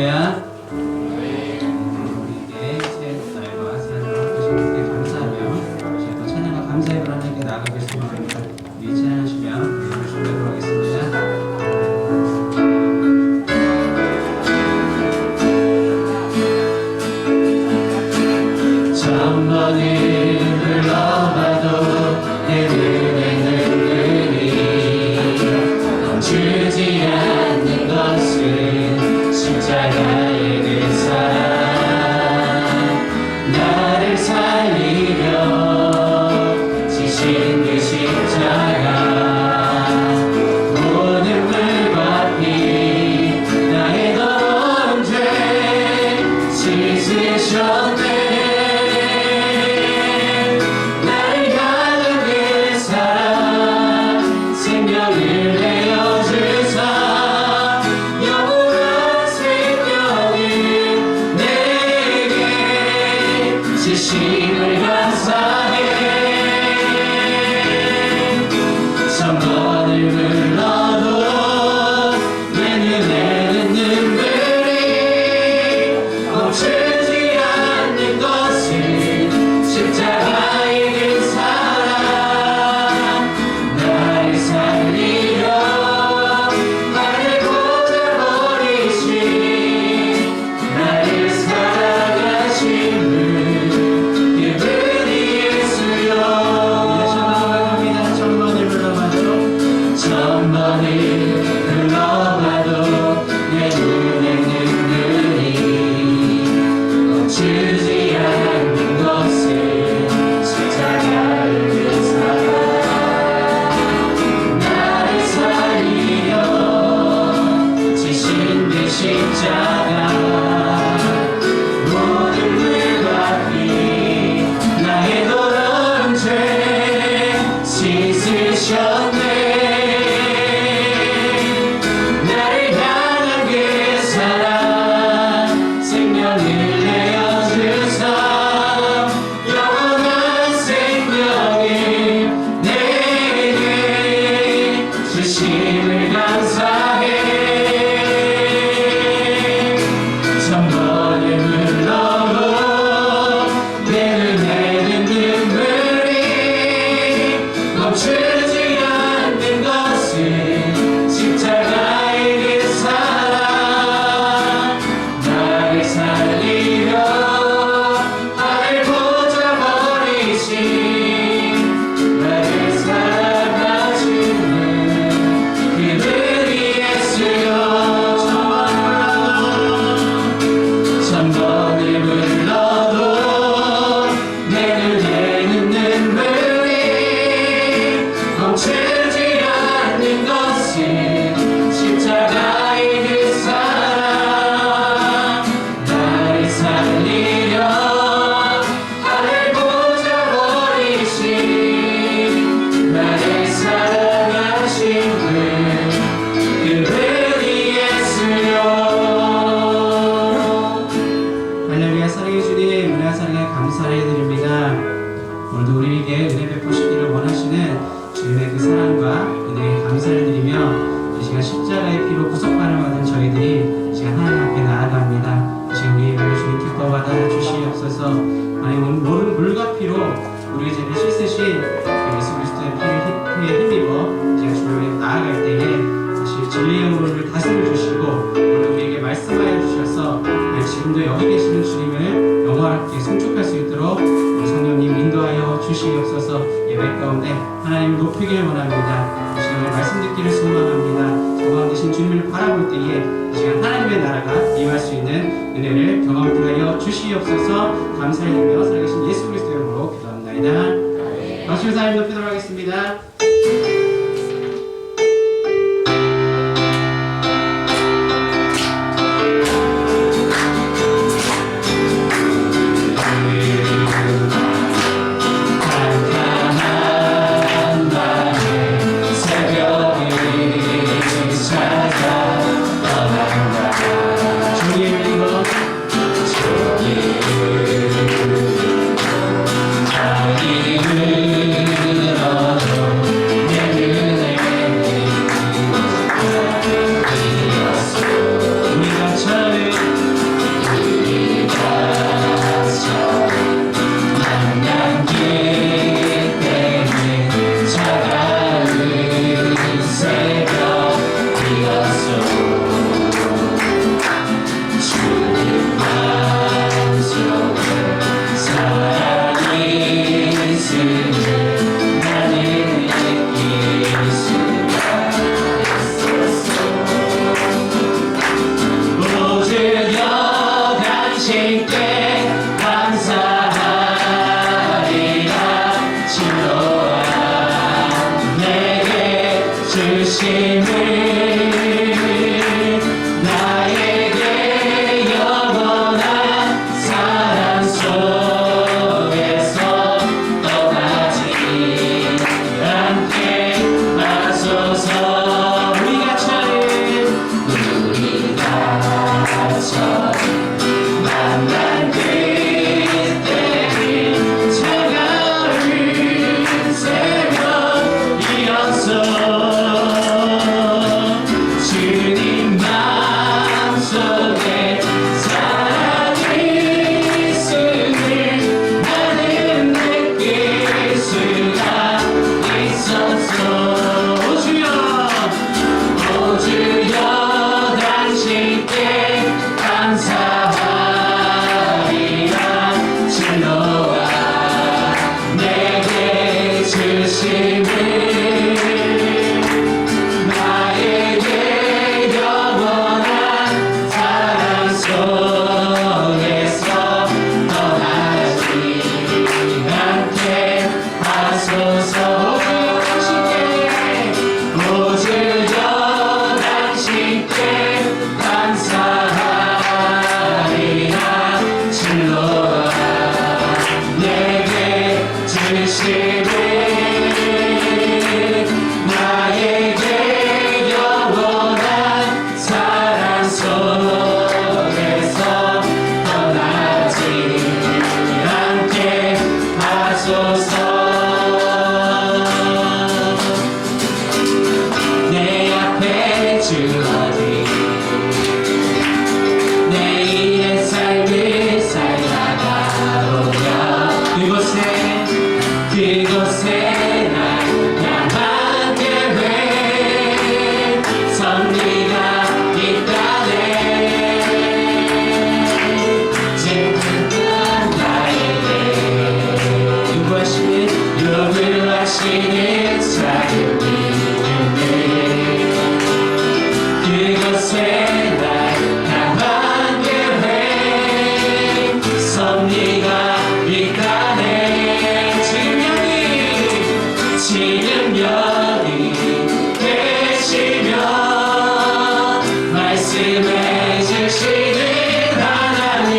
할렐루야. 우리에게 새 날과 새 하늘을 함께 주님께 감사하며 저희 또 찬양과 감사의 하나님께 나아가겠습니다. 우리 찬양하시며 우리를 준비하도록 하겠습니다. 천번을 불러봐도 내 눈에는 눈이 멈추지 않는 것은 십자가의 그 사랑 나를 살리려 지신 그 십자가 모든 물과 피 나의 더러운 죄 씻으셨네. 지심을 감사해. 천번을 불러도 내 눈에는 눈물이 멈추지 않는 것은 십자가의 그 사랑 나를 살리려 나를 꽂아버리신 나를 사랑하신 불러봐도 내 눈에는 눈이 멈추지 않는 것은 십자가의 그 사랑 나를 살리려 지신 그 십자가 모든 물과 피 나의 더러운 죄 씻으셨네. 주심을 감사해. 천번을 불러도 내 눈에는 눈물이 멈추지 않는 것은 십자가의 그 사랑 나를 살리려 나를 꽂아버리신 나를 사랑하시는 천번을 불러도 내 눈에는 눈물이 멈추지 않는 것은 십자가의 그 사랑 나를 살리려 나를 꽂아버리신 나를 사랑하신 그분이 예수여. 할렐루야. 사랑의 주님 은혜와 사랑에 감사를 해드립니다. 오늘도 우리에게 은혜 베푸시기를 원하시는 주님의 그 사랑과 은혜에 감사를 드리며 이 시간 십자가의 피로 구속반을 받은 저희들이 이 시간 하나님 앞에 나아갑니다. 이 시간 우리의 몸을 주님 기뻐받아 주시옵소서. 하나님 모든 물과 피로 우리의 죄를 씻으신 예수 그리스도의 피에 힘입어 제가 주님께 나아갈 때에 사실 진리의 물을 다스려 주시고 오늘 우리에게 말씀하여 주셔서 지금도 여기 계시는 주님을 영원하게 송축할 수 있도록 우리 성령님 인도하여 주시옵소서. 예배 가운데 하나님을 높이길 원합니다. 이 시간에 말씀 듣기를 소망합니다. 저 가운데 계신 주님을 바라볼 때에 이 시간 하나님의 나라가 임할 수 있는 은혜를 경험케 하여 주시옵소서. 감사드리며 살아계신 예수 그리스도의 이름으로 기도합니다. 박수 하나님 높이도록 하겠습니다. 자기 이름으로 주심을 나에게 영원한 사랑 속에서 떠나지 않게 하소서. 우리가 처음 만난 그때는 차가운 새벽이었어. 주님 마음속에 사랑이 있음을 나는 느낄 수가 있었어. 오 주여 당신께 감사하리라. 진노와 내게 주심을 나에게 영원한 사랑 속에서 떠나지 않게 하소서. 오 주여 당신께 감사하리라. 진노와 내게 주심을 나에게 영원한 사랑 속에서 떠나지 않게 하소서. 내 앞에 주어진 내일의 삶을 살다가오며 그곳에 날 향한 계획 섭리가 있다네. 짙은 나에게 요구하시는 작은 믿음을 그곳에 날 향한 계획 섭리가 있다네. 지금 여기 계시며 말씀해 주시는 하나님,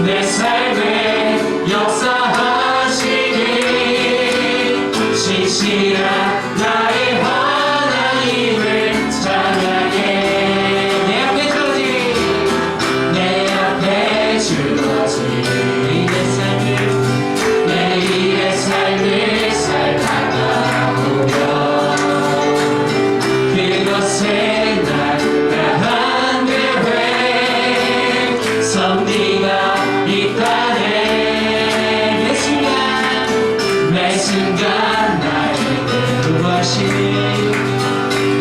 내 삶에 역사하시는 신실한 나의 하나님을 찬양해. 내 앞에 주어진 내일의 삶을 살다가오며 그곳에 날 향한 계획 섭리가 있다네. 매 순간 나에게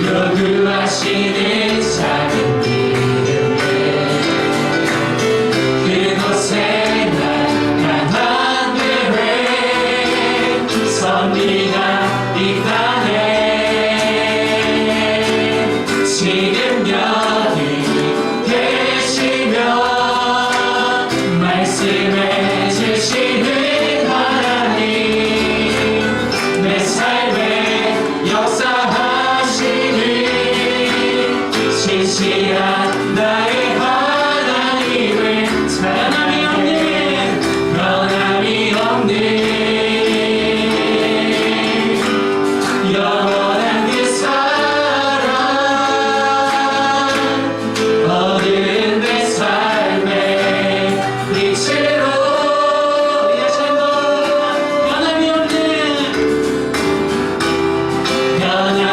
요구하시는 작은 믿음을 그곳에 날 향한 계획 섭리가 있다네. 지금 여기 계시며 말씀해 주시는 하나님, 내 삶에 역사하시는 신실한 나의 하나님을 변함이 없는 영원한 그 사랑 얻은 내 삶의 빛으로 변함이 없는 영원한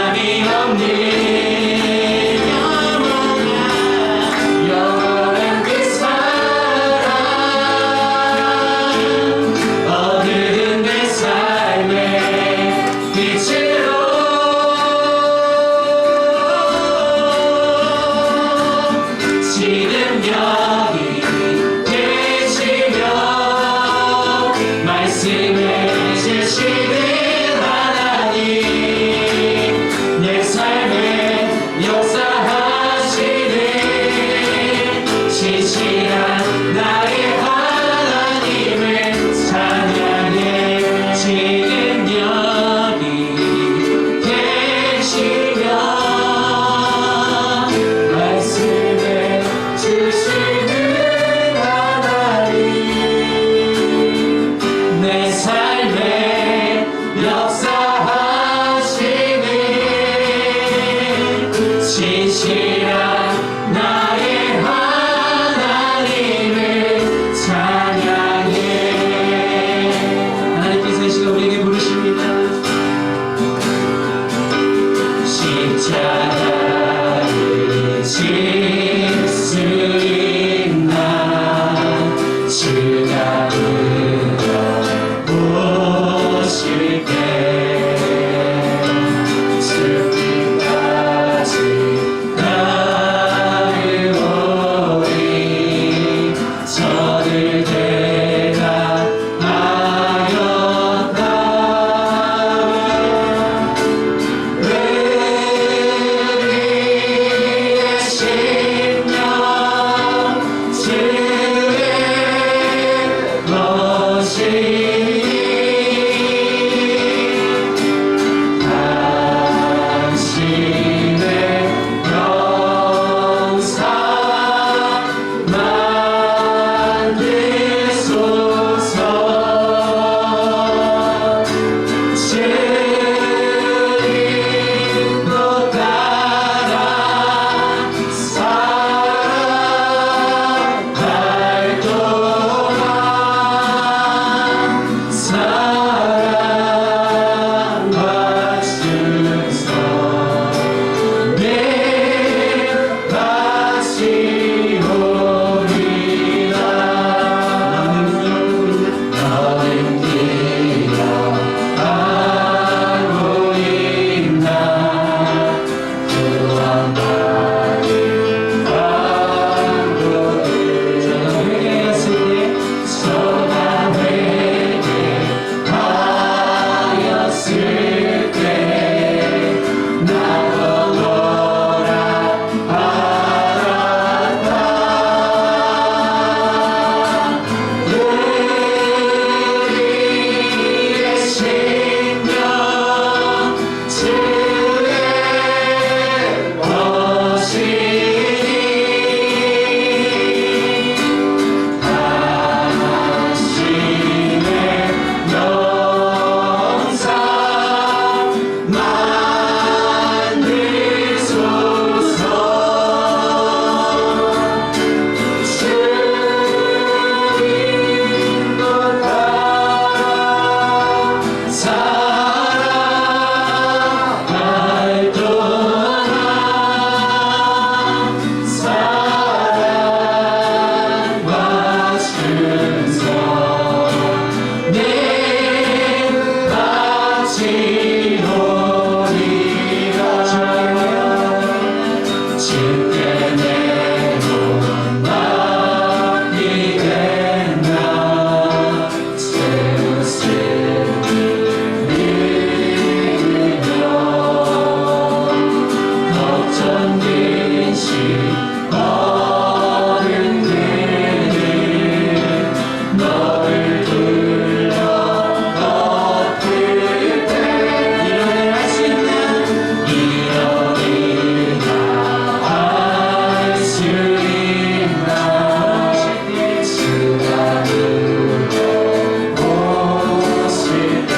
신실한 나의 하나님을 찬양해. 하나님께서 이 시간 우리에게 부르십니다. 십자가를 질 수 있나 주가 물어보실 때 죽기까지 따르오리. 저를 대답하였다. 의리의 심령 주의 것이니 당신의 영상 만드소서. 주님도 따라 살아갈 동안 사랑과 순서 내 다시 오리라. 너는 기억하고 있나 구원받은 방도들. 저가 회개하였을 때 나도 너라 알았다. 의리의 심령 주의 것이니 당신의 영상 만드소서. 주님도 따라 살아갈 동안 사랑과 순서 내 같이 오리라. 주께 내 몸 맡기겠나 세우심을 믿으며 걱정 근심 어른들을 너를 둘러 덮을 때 이런 할 수 있나 이러리라 할 수 있나 주가 물어보실 때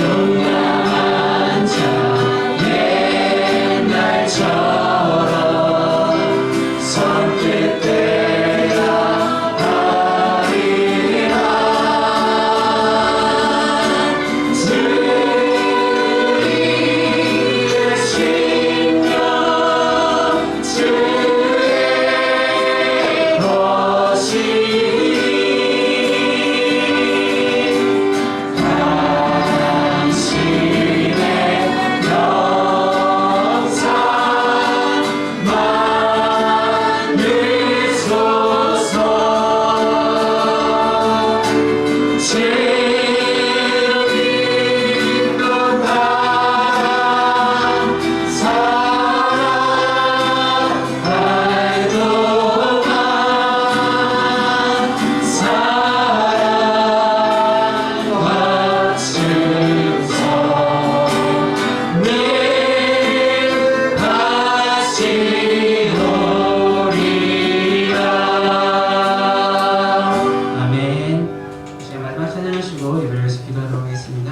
용감한 자 옛날처럼 선뜻대야 하리라. 주의 심령 주의 것이니 당신의 영상 만드소서. 주님도 따라 살아갈 동안 사랑과 순서 늘 다시 오리라. 아멘. 이제 마지막 찬양하시고 예배를 위해서 기도하도록 하겠습니다.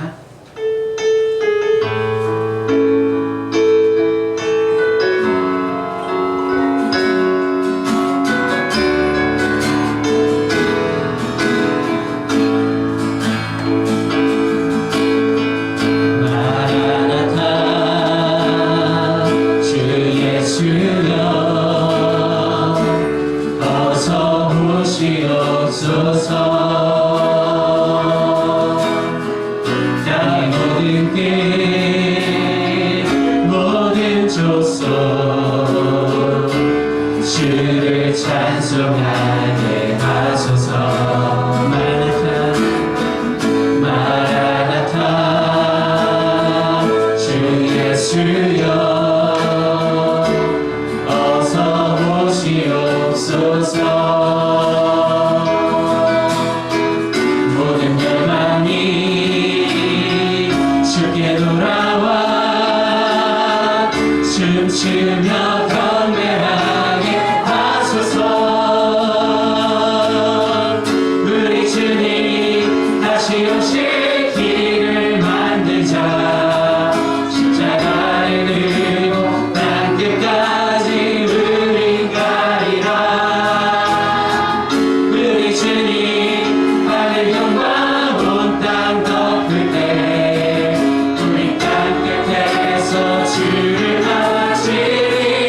주여 어서 오시옵소서. 모든 열망이 주께 돌아와 춤추며 경배하게 하소서. 우리 주님 다시 오실 길을 만들자. 십자가를 들고 땅끝까지 우린 가리라. 우리 주님 하늘 영광 온 땅 덮을 때 우리 땅끝에서 주를 맞으리.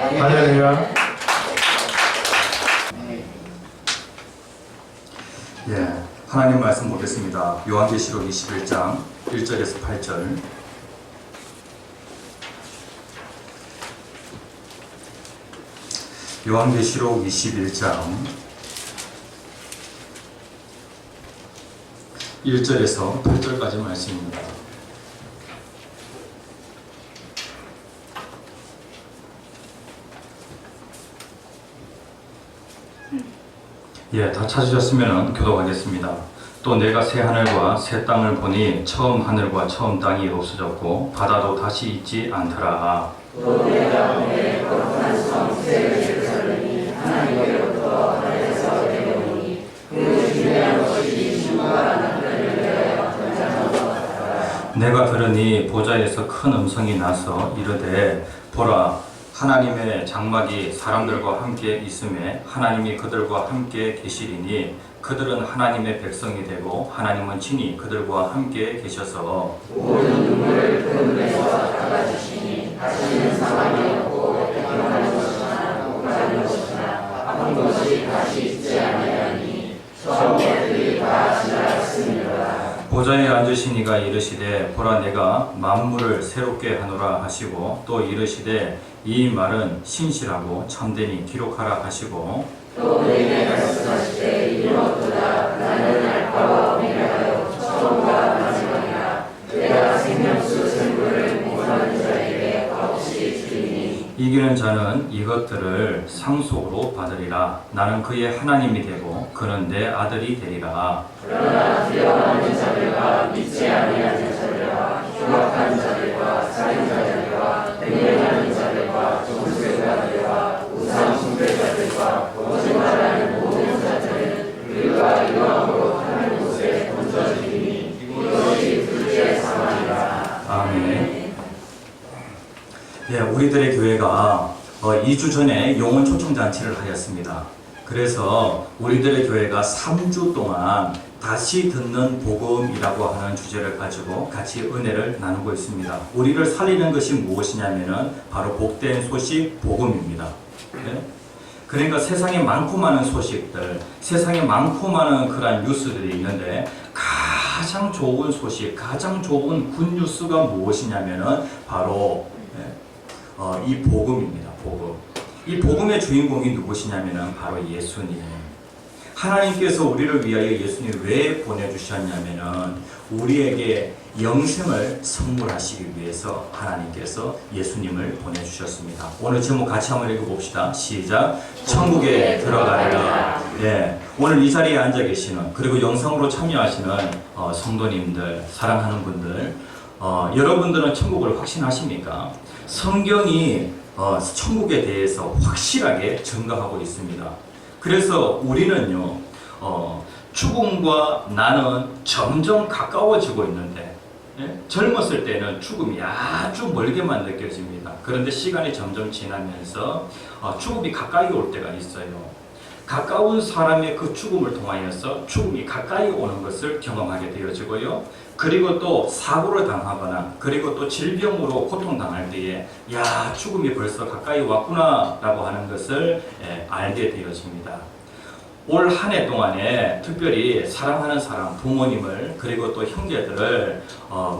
할렐루야. 예, 하나님 말씀 보겠습니다. 요한계시록 21장 1절에서 8절. 요한계시록 21장 1절에서 8절까지 말씀입니다. 예, 다 찾으셨으면 교독하겠습니다. 또 내가 새 하늘과 새 땅을 보니 처음 하늘과 처음 땅이 없어졌고 바다도 다시 있지 않더라. 또 내가 내 거룩한 성 새 예루살렘이 하나님께로부터 하늘에서 내려오니 그 중요한 것이 신부가 남편을 위하여 등장한 것 같더라. 내가 들으니 보좌에서 큰 음성이 나서 이르되 보라 하나님의 장막이 사람들과 함께 있음에 하나님이 그들과 함께 계시리니 그들은 하나님의 백성이 되고 하나님은 친히 그들과 함께 계셔서 모든 눈물을 그 눈에서 닦아주시니 다시는 사망이 없고 백경하는 것이나 목마른 것이나 아픈 것이 다시 있지 아니하니 처음 것들이 다 지나갔습니다. 보좌에 앉으신 이가 이르시되 보라 내가 만물을 새롭게 하노라 하시고 또 이르시되 이 말은 신실하고 참되니 기록하라 하시고 또 내게 말씀하시되 이르노도다 나는 알파와 오메가요 처음과 마지막이라 내가 생명수 생물을 목마른 자에게 값없이 주리니 이기는 자는 이것들을 상속으로 받으리라. 나는 그의 하나님이 되고 그는 내 아들이 되리라. 그러나 두려워하는 자들과 믿지 아니하는 자들과 흉악한 자들과 살인자들과 맹렬하는 자들과 종술자들과 우상 숭배자들과 거짓말하는 모든 자들은 그가 이왕으로 하는 곳에 던져지니 이것이 둘째 사망이라. 아멘. 예, 우리들의 교회가 2주 전에 영혼 초청잔치를 하였습니다. 그래서 우리들의 교회가 3주 동안 다시 듣는 복음이라고 하는 주제를 가지고 같이 은혜를 나누고 있습니다. 우리를 살리는 것이 무엇이냐면은 바로 복된 소식 복음입니다. 네? 그러니까 세상에 많고 많은 소식들, 세상에 많고 많은 그런 뉴스들이 있는데 가장 좋은 소식, 가장 좋은 굿뉴스가 무엇이냐면은 바로 이 복음입니다. 복음. 이 복음의 주인공이 누구시냐면은 바로 예수님. 하나님께서 우리를 위하여 예수님을 왜 보내주셨냐면은 우리에게 영생을 선물하시기 위해서 하나님께서 예수님을 보내주셨습니다. 오늘 제목 같이 한번 읽어봅시다. 시작. 천국에 들어가리라. 네, 오늘 이 자리에 앉아 계시는 그리고 영상으로 참여하시는 성도님들, 사랑하는 분들, 여러분들은 천국을 확신하십니까? 성경이 천국에 대해서 확실하게 증거하고 있습니다. 그래서 우리는요, 죽음과 나는 점점 가까워지고 있는데, 예? 젊었을 때는 죽음이 아주 멀게만 느껴집니다. 그런데 시간이 점점 지나면서 죽음이 가까이 올 때가 있어요. 가까운 사람의 그 죽음을 통하여서 죽음이 가까이 오는 것을 경험하게 되어지고요. 그리고 또 사고를 당하거나 그리고 또 질병으로 고통당할 때에 야 죽음이 벌써 가까이 왔구나 라고 하는 것을 알게 되어집니다. 올 한 해 동안에 특별히 사랑하는 사람, 부모님을 그리고 또 형제들을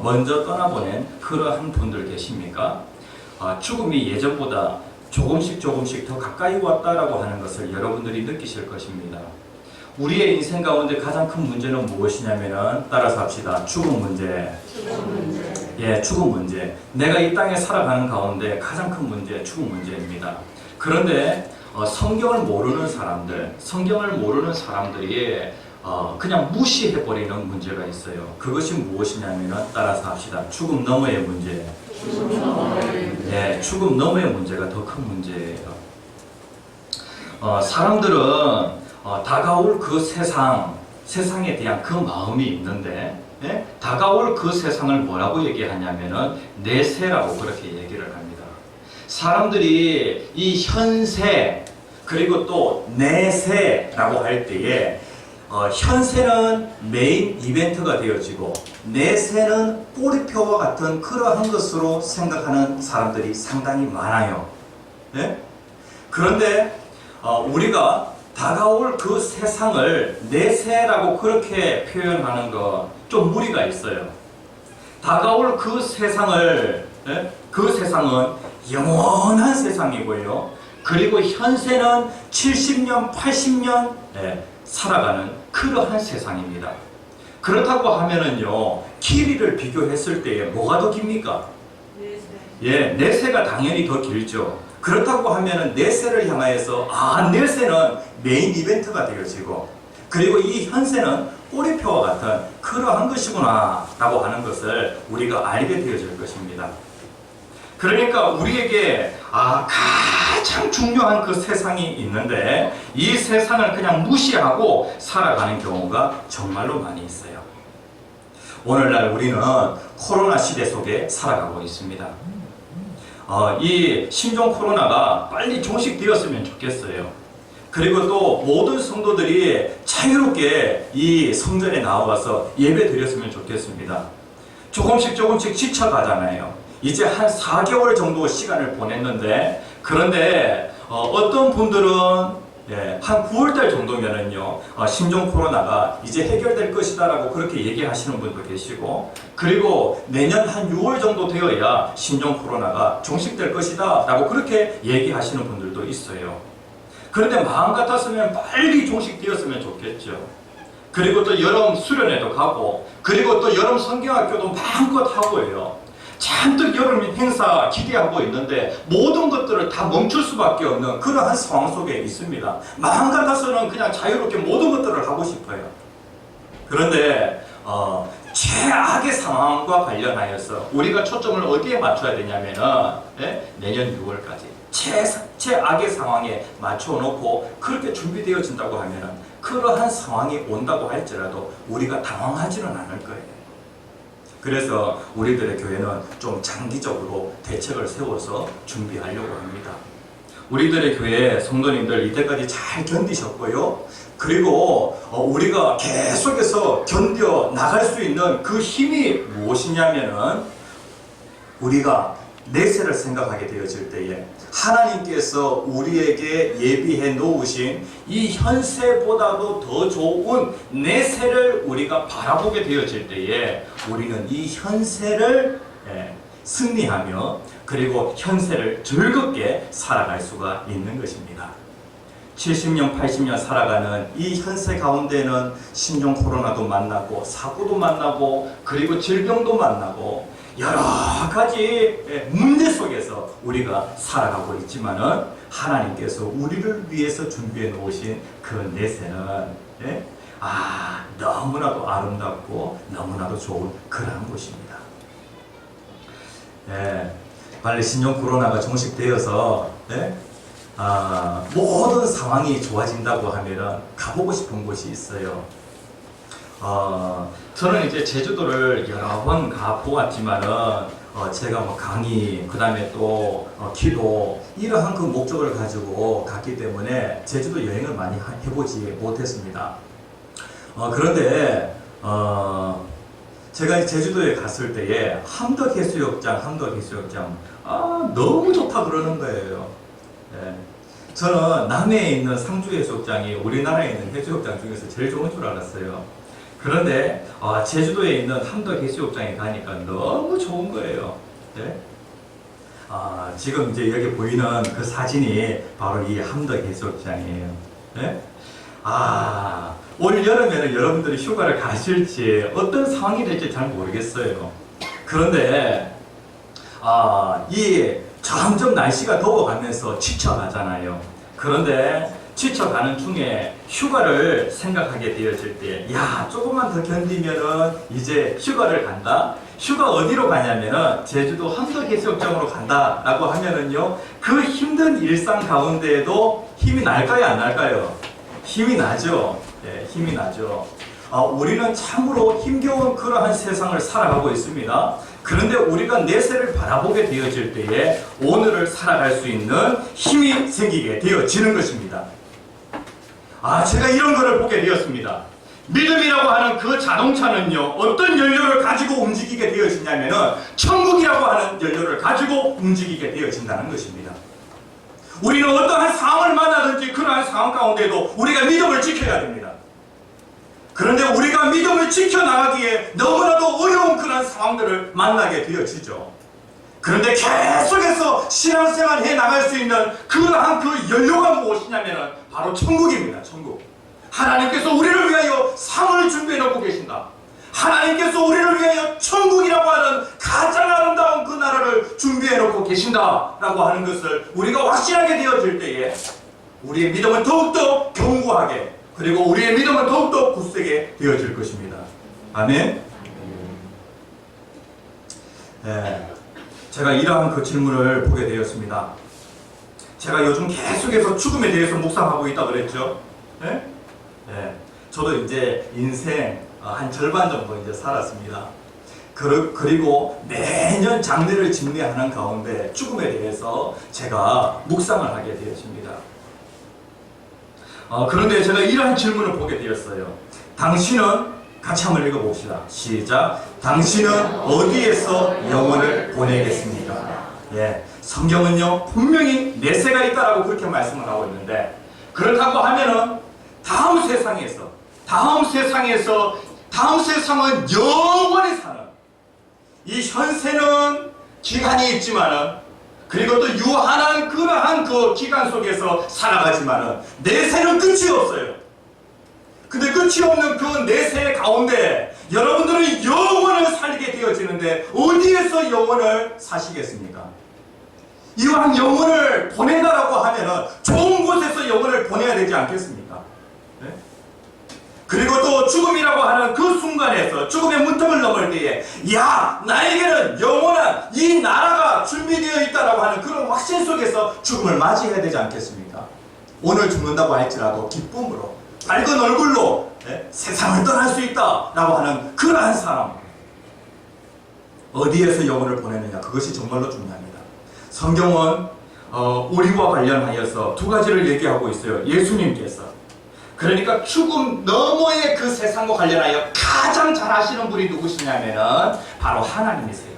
먼저 떠나보낸 그러한 분들 계십니까? 죽음이 예전보다 조금씩 더 가까이 왔다라고 하는 것을 여러분들이 느끼실 것입니다. 우리의 인생 가운데 가장 큰 문제는 무엇이냐면은 따라서 합시다. 죽음 문제. 예, 죽음 문제. 내가 이 땅에 살아가는 가운데 가장 큰 문제, 죽음 문제입니다. 그런데 성경을 모르는 사람들이 그냥 무시해버리는 문제가 있어요. 그것이 무엇이냐면은 따라서 합시다. 죽음 너머의 문제. 예, 죽음 너머의 문제가 더 큰 문제예요. 사람들은 다가올 그 세상에 대한 그 마음이 있는데, 예? 다가올 그 세상을 뭐라고 얘기하냐면은 내세라고 그렇게 얘기를 합니다. 사람들이 이 현세 그리고 또 내세라고 할 때에 현세는 메인 이벤트가 되어지고 내세는 꼬리표와 같은 그러한 것으로 생각하는 사람들이 상당히 많아요. 예? 그런데 우리가 다가올 그 세상을 내세라고 그렇게 표현하는 거 좀 무리가 있어요. 다가올 그 세상을, 그 세상은 영원한 세상이고요. 그리고 현세는 70년, 80년 살아가는 그러한 세상입니다. 그렇다고 하면은요, 길이를 비교했을 때 뭐가 더 깁니까? 예, 내세가 당연히 더 길죠. 그렇다고 하면은 내세를 향하여서 내세는 메인 이벤트가 되어지고, 그리고 이 현세는 꼬리표와 같은 그러한 것이구나 라고 하는 것을 우리가 알게 되어질 것입니다. 그러니까 우리에게 가장 중요한 그 세상이 있는데 이 세상을 그냥 무시하고 살아가는 경우가 정말로 많이 있어요. 오늘날 우리는 코로나 시대 속에 살아가고 있습니다. 이 신종 코로나가 빨리 종식되었으면 좋겠어요. 그리고 또 모든 성도들이 자유롭게 이 성전에 나와서 예배 드렸으면 좋겠습니다. 조금씩 지쳐가잖아요. 이제 한 4개월 정도 시간을 보냈는데, 그런데 어떤 분들은 한 9월달 정도면은요, 신종 코로나가 이제 해결될 것이다 라고 그렇게 얘기하시는 분도 계시고, 그리고 내년 한 6월 정도 되어야 신종 코로나가 종식될 것이다 라고 그렇게 얘기하시는 분들도 있어요. 그런데 마음 같았으면 빨리 종식되었으면 좋겠죠. 그리고 또 여름 수련회도 가고, 그리고 또 여름 성경학교도 마음껏 하고요. 잔뜩 여름 행사 기대하고 있는데 모든 것들을 다 멈출 수밖에 없는 그러한 상황 속에 있습니다. 마음 같아서는 그냥 자유롭게 모든 것들을 하고 싶어요. 그런데 최악의 상황과 관련하여서 우리가 초점을 어디에 맞춰야 되냐면은 내년 6월까지 최악의 상황에 맞춰놓고 그렇게 준비되어진다고 하면은 그러한 상황이 온다고 할지라도 우리가 당황하지는 않을 거예요. 그래서 우리들의 교회는 좀 장기적으로 대책을 세워서 준비하려고 합니다. 우리들의 교회 성도님들 이때까지 잘 견디셨고요. 그리고 우리가 계속해서 견뎌 나갈 수 있는 그 힘이 무엇이냐면은 우리가 내세를 생각하게 되어질 때에 하나님께서 우리에게 예비해 놓으신 이 현세보다도 더 좋은 내세를 우리가 바라보게 되어질 때에 우리는 이 현세를 승리하며 그리고 현세를 즐겁게 살아갈 수가 있는 것입니다. 70년, 80년 살아가는 이 현세 가운데는 신종 코로나도 만나고 사고도 만나고 그리고 질병도 만나고 여러 가지 문제 속에서 우리가 살아가고 있지만은 하나님께서 우리를 위해서 준비해 놓으신 그 내세는 너무나도 아름답고 너무나도 좋은 그러한 곳입니다. 빨리 신종 코로나가 종식되어서 모든 상황이 좋아진다고 하면 가보고 싶은 곳이 있어요. 저는 이제 제주도를 여러 번 가보았지만은 제가 뭐 강의, 그 다음에 또 기도 이러한 그 목적을 가지고 갔기 때문에 제주도 여행을 많이 해보지 못했습니다. 그런데 제가 제주도에 갔을 때에 함덕해수욕장 너무 좋다 그러는 거예요. 저는 남해에 있는 상주해수욕장이 우리나라에 있는 해수욕장 중에서 제일 좋은 줄 알았어요. 그런데 제주도에 있는 함덕해수욕장에 가니까 너무 좋은 거예요. 지금 이제 여기 보이는 그 사진이 바로 이 함덕해수욕장이에요. 올 여름에는 여러분들이 휴가를 가실지 어떤 상황이 될지 잘 모르겠어요. 그런데 이 점점 날씨가 더워가면서 지쳐가잖아요. 그런데 지쳐가는 중에 휴가를 생각하게 되어질 때, 조금만 더 견디면은 이제 휴가를 간다? 휴가 어디로 가냐면은 제주도 함덕해수욕장으로 간다라고 하면은요, 그 힘든 일상 가운데에도 힘이 날까요, 안 날까요? 힘이 나죠. 힘이 나죠. 우리는 참으로 힘겨운 그러한 세상을 살아가고 있습니다. 그런데 우리가 내세를 바라보게 되어질 때에 오늘을 살아갈 수 있는 힘이 생기게 되어지는 것입니다. 제가 이런 거를 보게 되었습니다. 믿음이라고 하는 그 자동차는요, 어떤 연료를 가지고 움직이게 되어지냐면은 천국이라고 하는 연료를 가지고 움직이게 되어진다는 것입니다. 우리는 어떠한 그러한 상황 가운데도 우리가 믿음을 지켜야 됩니다. 그런데 우리가 믿음을 지켜나가기에 너무나도 어려운 그런 상황들을 만나게 되어지죠. 그런데 계속해서 신앙생활 해 나갈 수 있는 그러한 그 연료가 무엇이냐면 바로 천국입니다. 천국. 하나님께서 우리를 위하여 상을 준비해 놓고 계신다. 하나님께서 우리를 위하여 천국이라고 하는 가장 아름다운 그 나라를 준비해 놓고 계신다라고 하는 것을 우리가 확신하게 되어질 때에 우리의 믿음은 더욱더 견고하게, 그리고 우리의 믿음은 더욱더 굳세게 되어질 것입니다. 아멘. 네, 제가 이러한 그 질문을 보게 되었습니다. 제가 요즘 계속해서 죽음에 대해서 묵상하고 있다 그랬죠. 네? 네, 저도 이제 인생 한 절반 정도 이제 살았습니다. 그리고 매년 장례를 집례하는 가운데 죽음에 대해서 제가 묵상을 하게 되었습니다. 그런데 제가 이러한 질문을 보게 되었어요. 당신은, 같이 한번 읽어봅시다. 시작. 당신은 어디에서 영혼을 보내겠습니까? 예, 성경은요 분명히 내세가 있다라고 그렇게 말씀을 하고 있는데, 그렇다고 하면은 다음 세상은 영원히 사는, 이 현세는 기간이 있지만은, 그리고 또 유한한 그러한 그 기간 속에서 살아가지만은 내세는 끝이 없어요. 근데 끝이 없는 그 내세 가운데 여러분들은 영원을 살게 되어지는데 어디에서 영원을 사시겠습니까? 이왕 영혼을 보낸다라고 하면은 좋은 곳에서 영혼을 보내야 되지 않겠습니까? 네? 그리고 또 죽음이라고 하는 그 순간에서 죽음의 문턱을 넘을 때에 야, 나에게는 영원한 이 나라가 준비되어 있다라고 하는 그런 확신 속에서 죽음을 맞이해야 되지 않겠습니까? 오늘 죽는다고 할지라도 기쁨으로 밝은 얼굴로 세상을 떠날 수 있다라고 하는 그러한 사람, 어디에서 영혼을 보내느냐, 그것이 정말로 중요합니다. 성경은 우리와 관련하여서 두 가지를 얘기하고 있어요. 예수님께서, 그러니까 죽음 너머의 그 세상과 관련하여 가장 잘 아시는 분이 누구시냐면은 바로 하나님이세요.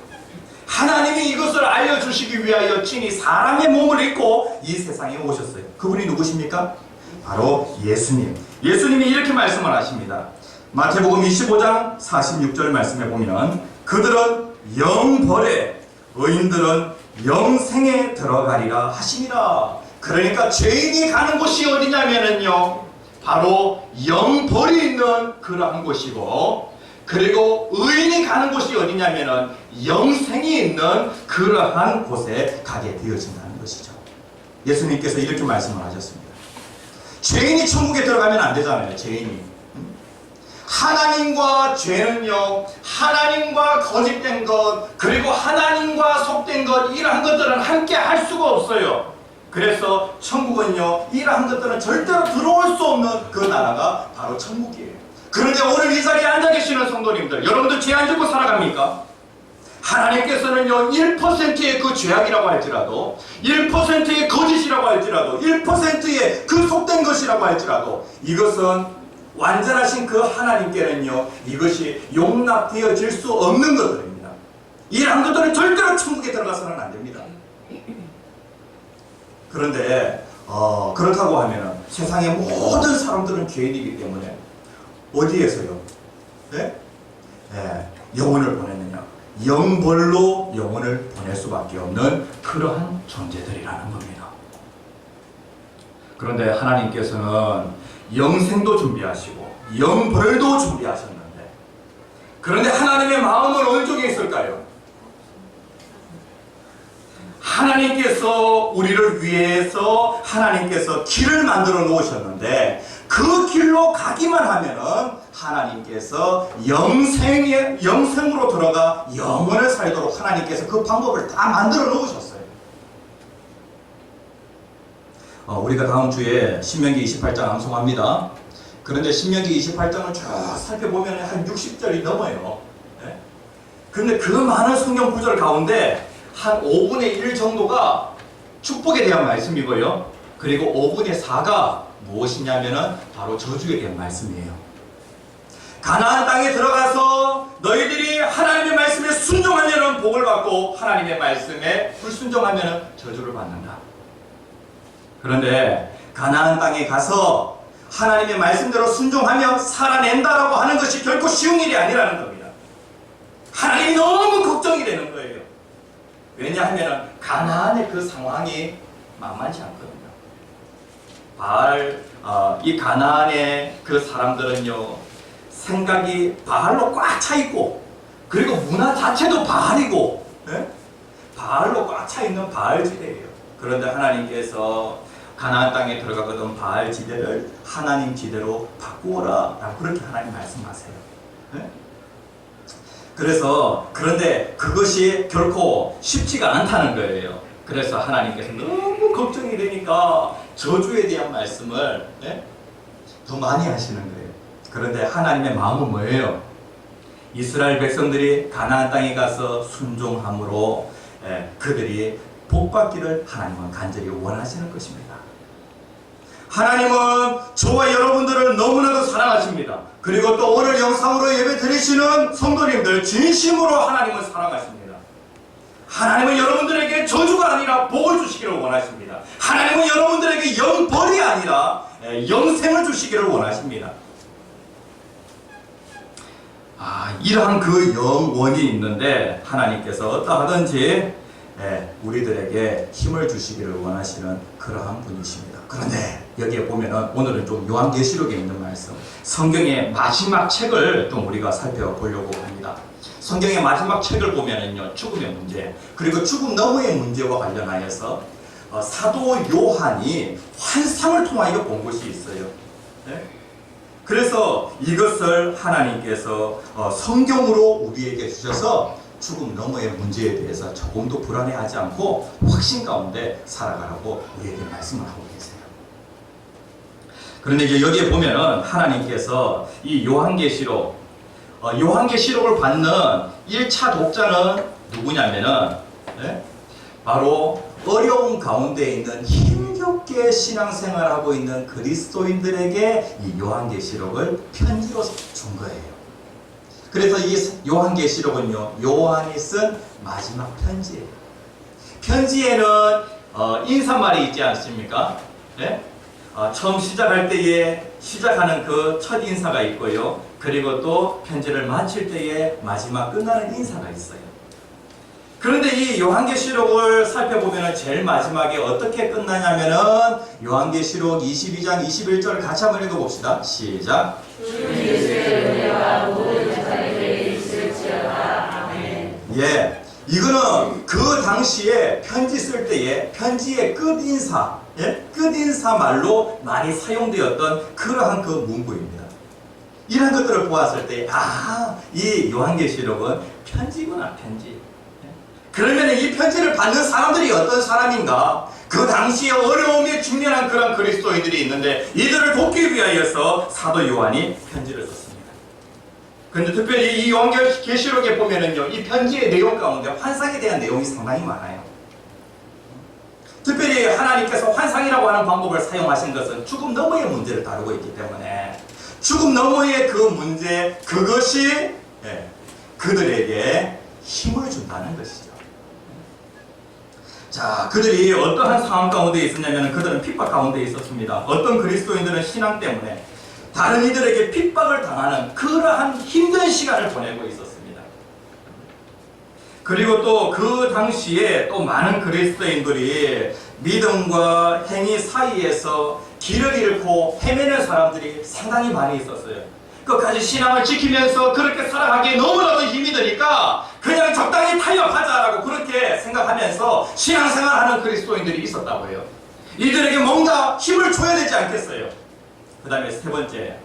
하나님이 이것을 알려주시기 위하여 친히 사람의 몸을 입고 이 세상에 오셨어요. 그분이 누구십니까? 바로 예수님. 예수님이 이렇게 말씀을 하십니다. 마태복음 25장 46절 말씀에 보면 그들은 영벌에 의인들은 영생에 들어가리라 하시니라. 그러니까 죄인이 가는 곳이 어디냐면은요 바로 영벌이 있는 그러한 곳이고, 그리고 의인이 가는 곳이 어디냐면은 영생이 있는 그러한 곳에 가게 되어진다는 것이죠. 예수님께서 이렇게 말씀을 하셨습니다. 죄인이 천국에 들어가면 안 되잖아요. 죄인이. 하나님과 죄는요, 하나님과 거짓된 것, 그리고 하나님과 속된 것, 이러한 것들은 함께 할 수가 없어요. 그래서 천국은요, 이러한 것들은 절대로 들어올 수 없는 그 나라가 바로 천국이에요. 그런데 오늘 이 자리에 앉아 계시는 성도님들, 여러분들 죄 안 짓고 살아갑니까? 하나님께서는요 1%의 그 죄악이라고 할지라도, 1%의 거짓이라고 할지라도, 1%의 그 속된 것이라고 할지라도, 이것은 완전하신 그 하나님께는요 이것이 용납되어질 수 없는 것들입니다. 이러한 것들은 절대로 천국에 들어가서는 안 됩니다. 그런데 그렇다고 하면 세상의 모든 사람들은 죄인이기 때문에 어디에서요? 네? 네, 영혼을 보내느냐? 영벌로 영혼을 보낼 수밖에 없는 그러한 존재들이라는 겁니다. 그런데 하나님께서는 영생도 준비하시고 영벌도 준비하셨는데, 그런데 하나님의 마음은 어느 쪽에 있을까요? 하나님께서 우리를 위해서 하나님께서 길을 만들어 놓으셨는데 그 길로 가기만 하면은 하나님께서 영생으로 들어가 영원을 살도록 하나님께서 그 방법을 다 만들어 놓으셨어요. 우리가 다음 주에 신명기 28장 암송합니다. 그런데 신명기 28장을 쭉 살펴보면 한 60절이 넘어요. 네? 그런데 그 많은 성경 구절 가운데 한 5분의 1 정도가 축복에 대한 말씀이고요. 그리고 5분의 4가 무엇이냐면은 바로 저주에 대한 말씀이에요. 가나안 땅에 들어가서 너희들이 하나님의 말씀에 순종하면은 복을 받고 하나님의 말씀에 불순종하면은 저주를 받는다. 그런데 가나안 땅에 가서 하나님의 말씀대로 순종하며 살아낸다라고 하는 것이 결코 쉬운 일이 아니라는 겁니다. 하나님이 너무 걱정이 되는 거예요. 왜냐하면 가나안의 그 상황이 만만치 않거든요. 이 가나안의 그 사람들은요, 생각이 바알로 꽉 차 있고, 그리고 문화 자체도 바알이고, 예? 바알로 꽉 차 있는 바알 지대예요. 그런데 하나님께서 가나안 땅에 들어가거든 바알 지대를 하나님 지대로 바꾸어라 라고 그렇게 하나님 말씀하세요. 예? 그래서 그런데 그것이 결코 쉽지가 않다는 거예요. 그래서 하나님께서 너무 걱정이 되니까 저주에 대한 말씀을 더 많이 하시는 거예요. 그런데 하나님의 마음은 뭐예요? 이스라엘 백성들이 가나안 땅에 가서 순종함으로 그들이 복받기를 하나님은 간절히 원하시는 것입니다. 하나님은 저와 여러분들을 너무나도 사랑하십니다. 그리고 또 오늘 영상으로 예배 드리시는 성도님들 진심으로 하나님을 사랑하십니다. 하나님은 여러분들에게 저주가 아니라 복을 주시기를 원하십니다. 하나님은 여러분들에게 영벌이 아니라 영생을 주시기를 원하십니다. 이러한 그 영원이 있는데 하나님께서 어떠하든지 우리들에게 힘을 주시기를 원하시는 그러한 분이십니다. 그런데 여기에 보면은 오늘은 좀 요한계시록에 있는 말씀, 성경의 마지막 책을 좀 우리가 살펴보려고 합니다. 성경의 마지막 책을 보면은요, 죽음의 문제, 그리고 죽음 너머의 문제와 관련하여서 사도 요한이 환상을 통하여 본 것이 있어요. 그래서 이것을 하나님께서 성경으로 우리에게 주셔서 죽음 너머의 문제에 대해서 조금도 불안해하지 않고 확신 가운데 살아가라고 우리에게 말씀을 하고 계세요. 그런데 이제 여기에 보면은 하나님께서 이 요한계시록을 받는 1차 독자는 누구냐면은 바로 어려운 가운데 있는 힘겹게 신앙생활하고 있는 그리스도인들에게 이 요한계시록을 편지로 준 거예요. 그래서 이 요한계시록은요, 요한이 쓴 마지막 편지예요. 편지에는 인사말이 있지 않습니까? 처음 시작할 때에 시작하는 그 첫 인사가 있고요. 그리고 또 편지를 마칠 때에 마지막 끝나는 인사가 있어요. 그런데 이 요한계시록을 살펴보면 제일 마지막에 어떻게 끝나냐면은 요한계시록 22장 21절을 같이 한번 읽어봅시다. 시작. 예, 이거는 그 당시에 편지 쓸 때에 편지의 끝인사, 끝인사 말로 많이 사용되었던 그러한 그 문구입니다. 이런 것들을 보았을 때, 이 요한계시록은 편지구나, 편지. 그러면 이 편지를 받는 사람들이 어떤 사람인가? 그 당시에 어려움에 직면한 그런 그리스도인들이 있는데 이들을 돕기 위하여서 사도 요한이 편지를 썼습니다. 그런데 특별히 이 요한계시록에 보면은요, 이 편지의 내용 가운데 환상에 대한 내용이 상당히 많아요. 특별히 하나님께서 환상이라고 하는 방법을 사용하신 것은 죽음 너머의 문제를 다루고 있기 때문에 죽음 너머의 그 문제, 그것이 그들에게 힘을 준다는 것이죠. 자, 그들이 어떠한 상황 가운데 있었냐면 그들은 핍박 가운데 있었습니다. 어떤 그리스도인들은 신앙 때문에 다른 이들에게 핍박을 당하는 그러한 힘든 시간을 보내고 있었습니다. 그리고 또 그 당시에 또 많은 그리스도인들이 믿음과 행위 사이에서 길을 잃고 헤매는 사람들이 상당히 많이 있었어요. 끝까지 신앙을 지키면서 그렇게 살아가기에 너무나도 힘이 드니까 그냥 적당히 타협하자라고 그렇게 생각하면서 신앙생활하는 그리스도인들이 있었다고 해요. 이들에게 뭔가 힘을 줘야 되지 않겠어요? 그 다음에 세 번째,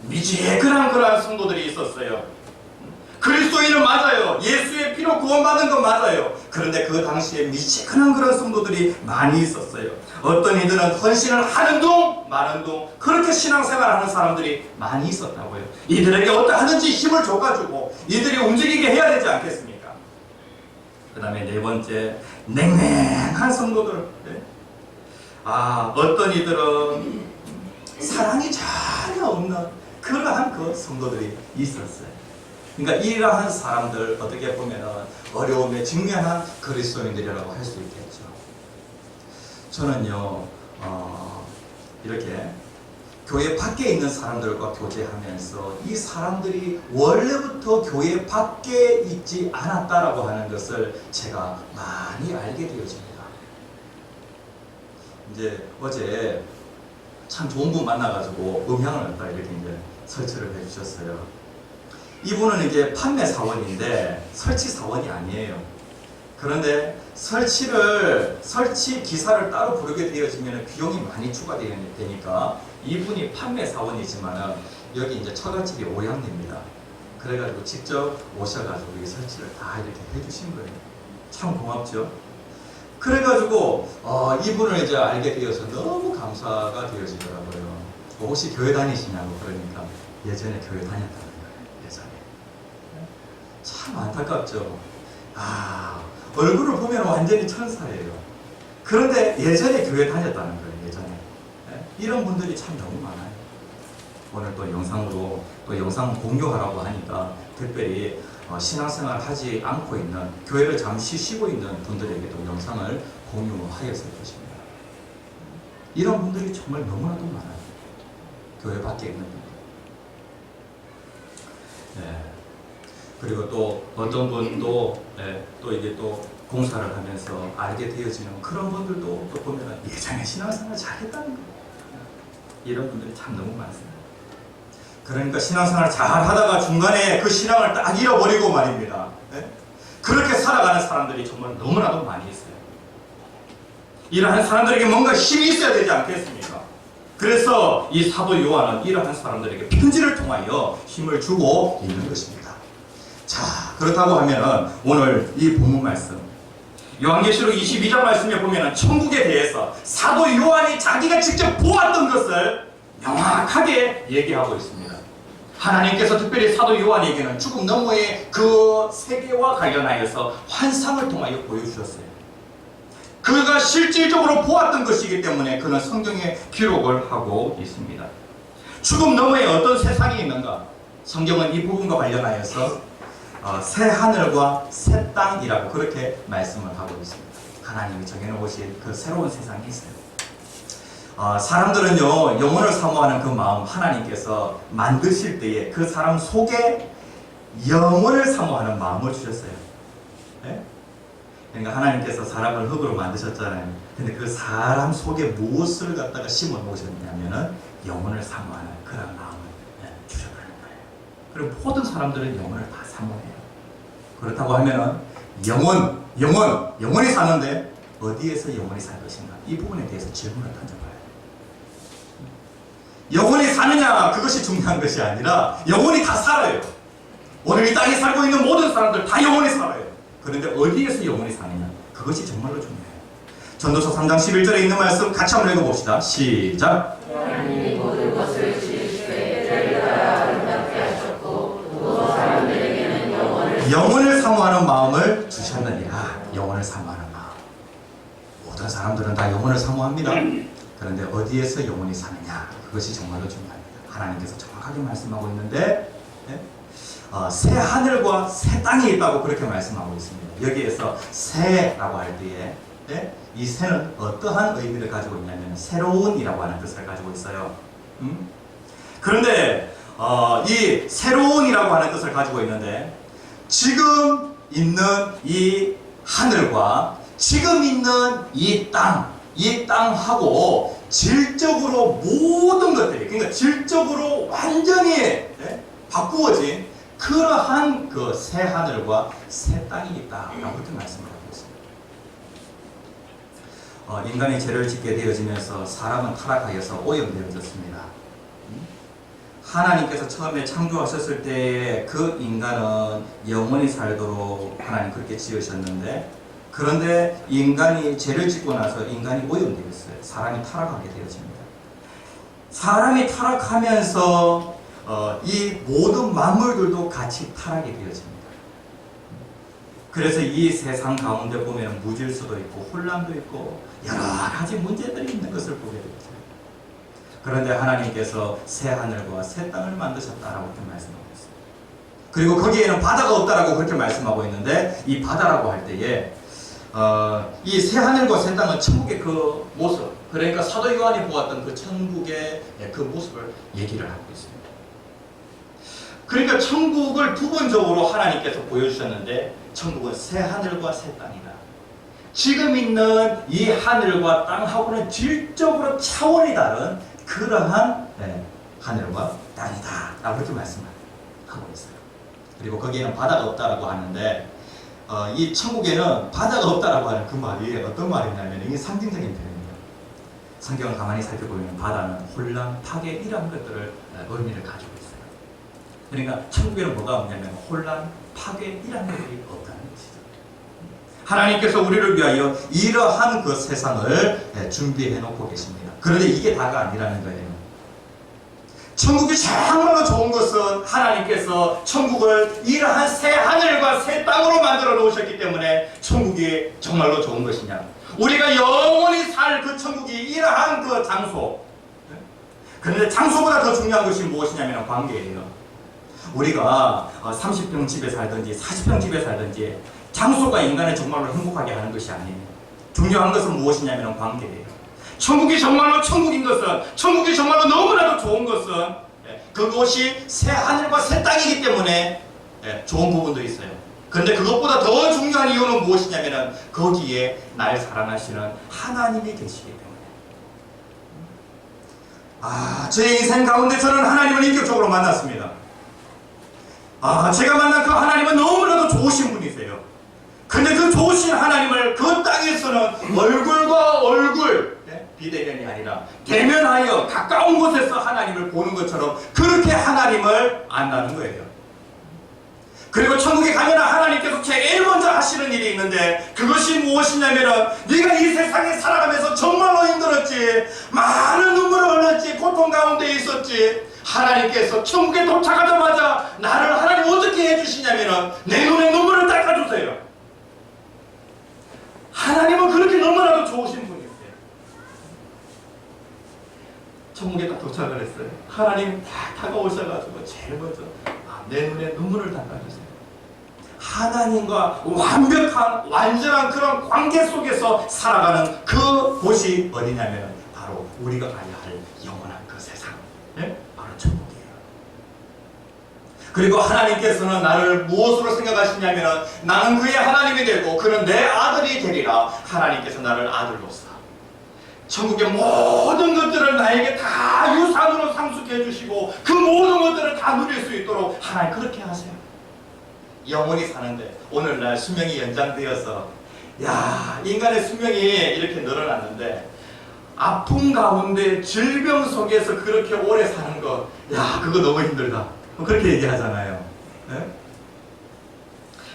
미지근한 그러한 성도들이 있었어요. 그리스도인은 맞아요. 예수의 피로 구원받는 건 맞아요. 그런데 그 당시에 미지근한 그런 성도들이 많이 있었어요. 어떤 이들은 헌신을 하는 둥 마는 둥 그렇게 신앙생활하는 사람들이 많이 있었다고요. 이들에게 어떠하든지 힘을 줘가지고 이들이 움직이게 해야 되지 않겠습니까? 그 다음에 네 번째, 냉랭한 성도들. 어떤 이들은 사랑이 전혀 없는 그러한 그 성도들이 있었어요. 그러니까 이러한 사람들 어떻게 보면 어려움에 직면한 그리스도인들이라고 할 수 있겠죠. 저는요, 이렇게 교회 밖에 있는 사람들과 교제하면서 이 사람들이 원래부터 교회 밖에 있지 않았다라고 하는 것을 제가 많이 알게 되어집니다. 이제 어제 참 좋은 분 만나가지고 음향을 갖다 이렇게 이제 설치를 해주셨어요. 이분은 이제 판매 사원인데 설치 사원이 아니에요. 그런데 설치 기사를 따로 부르게 되어지면 비용이 많이 추가되니까 이분이 판매 사원이지만은 여기 이제 처갓집이 오양리입니다. 그래가지고 직접 오셔가지고 이 설치를 다 이렇게 해주신 거예요. 참 고맙죠. 그래가지고 이분을 이제 알게 되어서 너무 감사가 되어지더라고요. 혹시 교회 다니시냐고 그러니까 예전에 교회 다녔다는 거예요. 예전에. 참 안타깝죠. 얼굴을 보면 완전히 천사예요. 그런데 예전에 교회 다녔다는 거예요. 예전에. 이런 분들이 참 너무 많아요. 오늘 또 영상으로 또 영상 공유하라고 하니까 특별히 신앙생활 하지 않고 있는, 교회를 잠시 쉬고 있는 분들에게도 영상을 공유하였을 것입니다. 이런 분들이 정말 너무나도 많아요. 교회 밖에 있는 분들. 네. 그리고 또 어떤 분도 또 이게 또 공사를 하면서 알게 되어지는 그런 분들도 또 보면 예전에 신앙생활 잘했다는 거예요. 이런 분들이 참 너무 많습니다. 그러니까 신앙생활 잘 하다가 중간에 그 신앙을 딱 잃어버리고 말입니다. 그렇게 살아가는 사람들이 정말 너무나도 많이 있어요. 이러한 사람들에게 뭔가 힘이 있어야 되지 않겠습니까? 그래서 이 사도 요한은 이러한 사람들에게 편지를 통하여 힘을 주고 있는 것입니다. 자, 그렇다고 하면 오늘 이 본문 말씀 요한계시록 22장 말씀에 보면 천국에 대해서 사도 요한이 자기가 직접 보았던 것을 명확하게 얘기하고 있습니다. 하나님께서 특별히 사도 요한에게는 죽음 너머의 그 세계와 관련하여서 환상을 통하여 보여주셨어요. 그가 실질적으로 보았던 것이기 때문에 그는 성경에 기록을 하고 있습니다. 죽음 너머에 어떤 세상이 있는가? 성경은 이 부분과 관련하여서 새 하늘과 새 땅이라고 그렇게 말씀을 하고 있습니다. 하나님이 정해놓으신 그 새로운 세상이 있어요. 사람들은요, 영혼을 사모하는 그 마음, 하나님께서 만드실 때에 그 사람 속에 영혼을 사모하는 마음을 주셨어요. 네? 그러니까 하나님께서 사람을 흙으로 만드셨잖아요. 근데 그 사람 속에 무엇을 갖다가 심어 놓으셨냐면은 영혼을 사모하는 그런 마음을 주셨다는 거예요. 그리고 모든 사람들은 영혼을 다 사모해요. 그렇다고 하면은 영혼이 사는데 어디에서 영혼이 살 것인가? 이 부분에 대해서 질문을 던져봐요. 영혼이 사느냐, 그것이 중요한 것이 아니라 영혼이 다 살아요. 오늘 이 땅에 살고 있는 모든 사람들 다 영혼이 살아요. 그런데 어디에서 영혼이 사느냐, 그것이 정말로 중요해요. 전도서 3장 11절에 있는 말씀 같이 한번 읽어봅시다. 시작. 하나님이 모든 것을 지으시되 때를 따라 아름답게 하셨고 또 사람들에게는 영혼을 사모하는 마음을 주셨느니라. 영혼을 사모하는 마음. 모든 사람들은 다 영혼을 사모합니다. 그런데 어디에서 영혼이 사느냐, 그것이 정말로 중요합니다. 하나님께서 정확하게 말씀하고 있는데 새 하늘과 새 땅이 있다고 그렇게 말씀하고 있습니다. 여기에서 새라고 할 때에 이 새는 어떠한 의미를 가지고 있냐면 새로운이라고 하는 뜻을 가지고 있어요. 그런데 이 새로운이라고 하는 뜻을 가지고 있는데 지금 있는 이 하늘과 지금 있는 이 땅하고 질적으로 모든 것들이, 그러니까 질적으로 완전히 바꾸어진 그러한 그 새 하늘과 새 땅이 있다라고 그렇게 말씀을 하고 있습니다. 인간이 죄를 짓게 되어지면서 사람은 타락하여서 오염되어졌습니다. 하나님께서 처음에 창조하셨을 때 그 인간은 영원히 살도록 하나님 그렇게 지으셨는데, 그런데 인간이 죄를 짓고 나서 인간이 오염되었어요. 사람이 타락하게 되어집니다. 사람이 타락하면서 이 모든 만물들도 같이 타락이 되어집니다. 그래서 이 세상 가운데 보면 무질서도 있고 혼란도 있고 여러 가지 문제들이 있는 것을 보게 됩니다. 그런데 하나님께서 새 하늘과 새 땅을 만드셨다라고 그렇게 말씀하고 있습니다. 그리고 거기에는 바다가 없다라고 그렇게 말씀하고 있는데, 이 바다라고 할 때에 이 새 하늘과 새 땅은 천국의 그 모습, 그러니까 사도 요한이 보았던 그 천국의 그 모습을 얘기를 하고 있습니다. 그러니까 천국을 부분적으로 하나님께서 보여주셨는데 천국은 새 하늘과 새 땅이다. 지금 있는 이 하늘과 땅하고는 질적으로 차원이 다른 그러한 하늘과 땅이다 라고 그렇게 말씀하고 있어요. 그리고 거기에는 바다가 없다라고 하는데 이 천국에는 바다가 없다라고 하는 그 말이 어떤 말이냐면 이게 상징적인 표현입니다. 성경을 가만히 살펴보면 바다는 혼란, 파괴 이런 것들을 의미를 가지고 있어요. 그러니까 천국에는 뭐가 없냐면 혼란, 파괴 이런 것들이 없다는 것이죠. 하나님께서 우리를 위하여 이러한 그 세상을 준비해 놓고 계십니다. 그런데 이게 다가 아니라는 거예요. 천국이 정말로 좋은 것은 하나님께서 천국을 이러한 새 하늘과 새 땅으로 만들어 놓으셨기 때문에 천국이 정말로 좋은 것이냐. 우리가 영원히 살 그 천국이 이러한 그 장소. 그런데 장소보다 더 중요한 것이 무엇이냐면 관계예요. 우리가 30평 집에 살든지 40평 집에 살든지 장소가 인간을 정말로 행복하게 하는 것이 아니에요. 중요한 것은 무엇이냐면 관계예요. 천국이 정말로 천국인 것은, 천국이 정말로 너무나도 좋은 것은 그것이 새 하늘과 새 땅이기 때문에 좋은 부분도 있어요. 그런데 그것보다 더 중요한 이유는 무엇이냐면 거기에 날 사랑하시는 하나님이 계시기 때문에. 제 인생 가운데 저는 하나님을 인격적으로 만났습니다. 제가 만난 그 하나님은 너무나도 좋으신 분이세요. 근데 그 좋으신 하나님을 그 땅에서는 얼굴과 얼굴, 비대면이 아니라 대면하여 가까운 곳에서 하나님을 보는 것처럼 그렇게 하나님을 안다는 거예요. 그리고 천국에 가면 하나님께서 제일 먼저 하시는 일이 있는데 그것이 무엇이냐면 네가 이 세상에 살아가면서 정말로 힘들었지, 많은 눈물을 흘렸지, 고통 가운데 있었지, 하나님께서 천국에 도착하자마자 나를 하나님 어떻게 해주시냐면 내 눈에 눈물을 닦아주세요. 하나님은 그렇게 너무나도 좋으신 분이세요. 천국에 딱 도착을 했어요. 하나님 딱 다가오셔가지고 제일 먼저 내 눈에 눈물을 닦아주세요. 하나님과 완벽한 완전한 그런 관계 속에서 살아가는 그 곳이 어디냐면 바로 우리가 가야 할 영원한 그 세상, 바로 천국이에요. 그리고 하나님께서는 나를 무엇으로 생각하시냐면 나는 그의 하나님이 되고 그는 내 아들이 되리라. 하나님께서 나를 아들로서 천국의 모든 것들을 나에게 다 유산으로 상속해 주시고 그 모든 것들을 다 누릴 수 있도록 하나님 그렇게 하세요. 영원히 사는데 오늘날 수명이 연장되어서 인간의 수명이 이렇게 늘어났는데 아픔 가운데 질병 속에서 그렇게 오래 사는 거, 그거 너무 힘들다. 그렇게 얘기하잖아요. 네?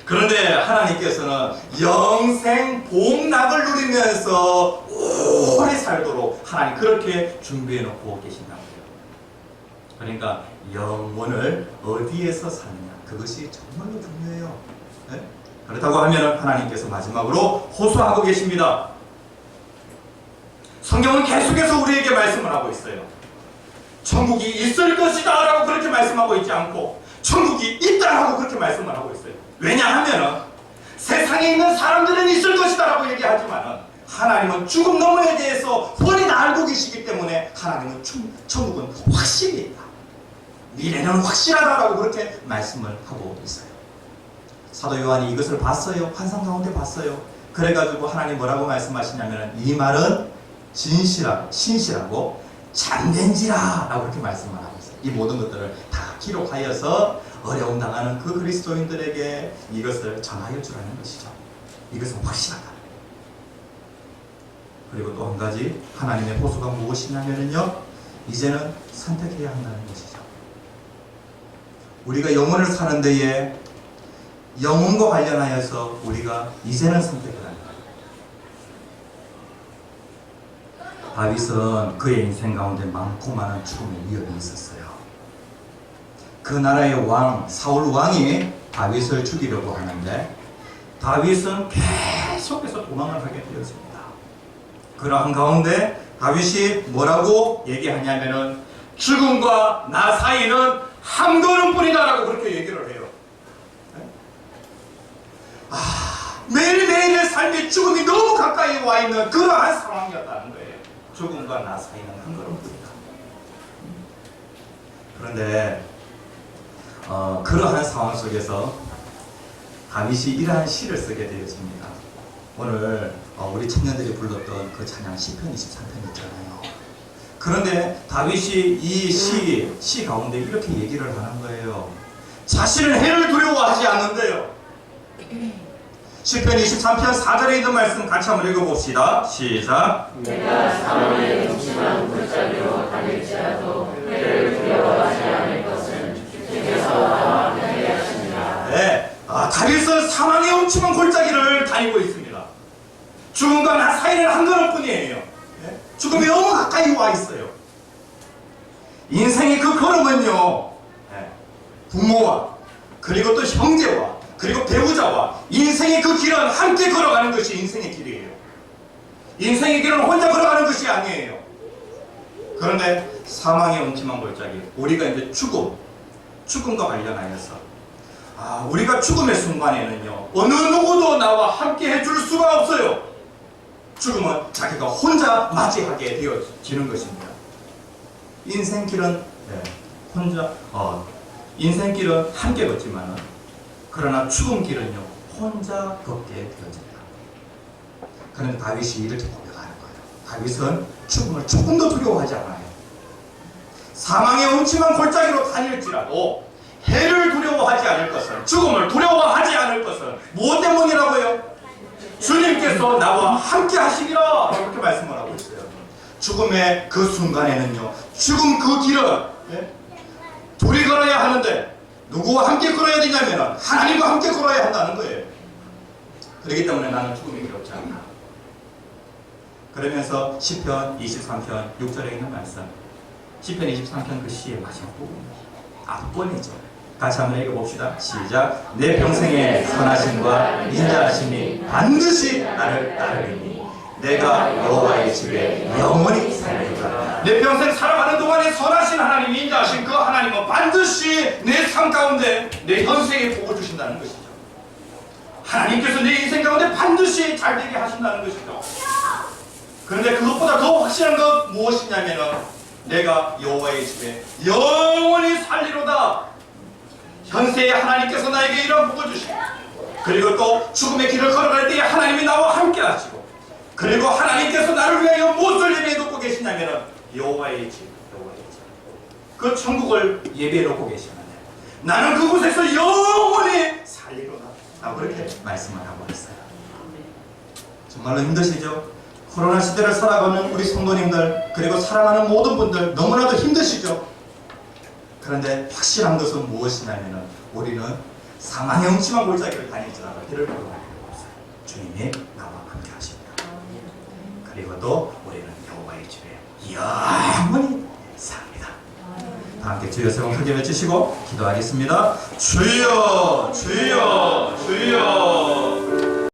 그런데 하나님께서는 영생 복락을 누리면서 오래 살도록 하나님 그렇게 준비해 놓고 계신다고요. 그러니까 영혼을 어디에서 사느냐, 그것이 정말로 중요해요. 네? 그렇다고 하면 하나님께서 마지막으로 호소하고 계십니다. 성경은 계속해서 우리에게 말씀을 하고 있어요. 천국이 있을 것이다 라고 그렇게 말씀하고 있지 않고 천국이 있다 라고 그렇게 말씀을 하고 있어요. 왜냐하면 세상에 있는 사람들은 있을 것이다 라고 얘기하지만 하나님은 죽음 너머에 대해서 훤히 다 알고 계시기 때문에 하나님은 천국은 확실히 있다, 미래는 확실하다라고 그렇게 말씀을 하고 있어요. 사도 요한이 이것을 봤어요. 환상 가운데 봤어요. 그래가지고 하나님 뭐라고 말씀하시냐면 이 말은 신실하고 참된지라 라고 그렇게 말씀을 하고 있어요. 이 모든 것들을 다 기록하여서 어려움 당하는 그 그리스도인들에게 이것을 전하여 주라는 것이죠. 이것은 확실하다. 그리고 또 한 가지 하나님의 호소가 무엇이냐면요, 이제는 선택해야 한다는 것이죠. 우리가 영혼을 사는 데에 영혼과 관련하여서 우리가 이제는 선택을 한다. 다윗은 그의 인생 가운데 많고 많은 죽음의 위협이 있었어요. 그 나라의 왕 사울 왕이 다윗을 죽이려고 하는데 다윗은 계속해서 도망을 하게 되었습니다. 그러한 가운데 다윗이 뭐라고 얘기하냐면은 죽음과 나 사이는 한 걸음뿐이다 라고 그렇게 얘기를 해요. 매일매일의 삶의 죽음이 너무 가까이 와 있는 그러한 상황이었다는 거예요. 죽음과 나 사이는 한 걸음뿐이다. 그런데 그러한 상황 속에서 다윗이 이러한 시를 쓰게 되었습니다. 오늘 우리 청년들이 불렀던 그 찬양 시편 23편 있잖아요. 그런데 다윗이 이 시 가운데 이렇게 얘기를 하는 거예요. 자신은 해를 두려워하지 않는데요. 시편 23편 4절에 있는 말씀 같이 한번 읽어봅시다. 시작. 내가 사망의 음침한 골짜기로 다닐지라도 해를 두려워하지 않을 것은 주께서 나와 함께 하시니라. 네, 다윗은 사망의 음침한 골짜기를 다니고 있습니다. 죽음과 나 사이는 한 걸음뿐이에요. 네? 죽음이 너무 가까이 와 있어요. 인생의 그 걸음은요, 네, 부모와 그리고 또 형제와 그리고 배우자와 인생의 그 길은 함께 걸어가는 것이 인생의 길이에요. 인생의 길은 혼자 걸어가는 것이 아니에요. 그런데 사망의 음침한 골짜기, 우리가 이제 죽음과 관련하여서 우리가 죽음의 순간에는요, 어느 누구도 나와 함께 해줄 수가 없어요. 죽음은 자기가 혼자 맞이하게 되어지는 것입니다. 인생길은 인생길은 함께 걷지만은, 그러나 죽음길은요 혼자 걷게 되어집니다. 그런데 다윗이 이렇게 고백하는 거예요. 다윗은 죽음을 조금도 두려워하지 않아요. 사망의 음침한 골짜기로 다닐지라도 해를 두려워하지 않을 것은, 죽음을 두려워하지 않을 것은 무엇 때문이라고요? 주님께서 나와 함께 하시리라, 이렇게 말씀을 하고 있어요. 죽음의 그 순간에는요, 죽음 그 길은 둘이 걸어야 하는데 누구와 함께 걸어야 되냐면 하나님과 함께 걸어야 한다는 거예요. 그렇기 때문에 나는 죽음이 두렵지 않다. 그러면서 시편 23편 6절에 있는 말씀, 시편 23편 그 시의 마지막 부분, 앞권이죠. 같이 한번 읽어봅시다. 시작. 내 평생의 선하심과 인자하심이 반드시 나를 따르리니 내가 여호와의 집에 영원히 살리리라. 내 평생 살아가는 동안에 선하신 하나님, 인자하신 그 하나님은 반드시 내 삶 가운데, 내 현생에 복을 주신다는 것이죠. 하나님께서 내 인생 가운데 반드시 잘 되게 하신다는 것이죠. 그런데 그것보다 더 확실한 것 무엇이냐면은 내가 여호와의 집에 영원히 살리로다. 현세에 하나님께서 나에게 이런 복을 주시고, 그리고 또 죽음의 길을 걸어갈 때에 하나님이 나와 함께 하시고, 그리고 하나님께서 나를 위하여 무엇을 예배해 놓고 계시냐면은 여호와의 집, 그 천국을 예배해 놓고 계시는데 나는 그곳에서 영원히 살리로다. 그렇게 말씀을 하고 있어요. 정말로 힘드시죠? 코로나 시대를 살아가는 우리 성도님들, 그리고 사랑하는 모든 분들 너무나도 힘드시죠? 그런데 확실한 것은 무엇이냐면 우리는 사망의 음침한 골짜기를 다닐지라도 해를 두려워할 필요가 없어요. 주님이 나와 함께 하십니다. 그리고 또 우리는 여호와의 집에 영원히 삽니다. 다 함께 주여 세 번 크게 외치시고 기도하겠습니다. 주여 주여 주여.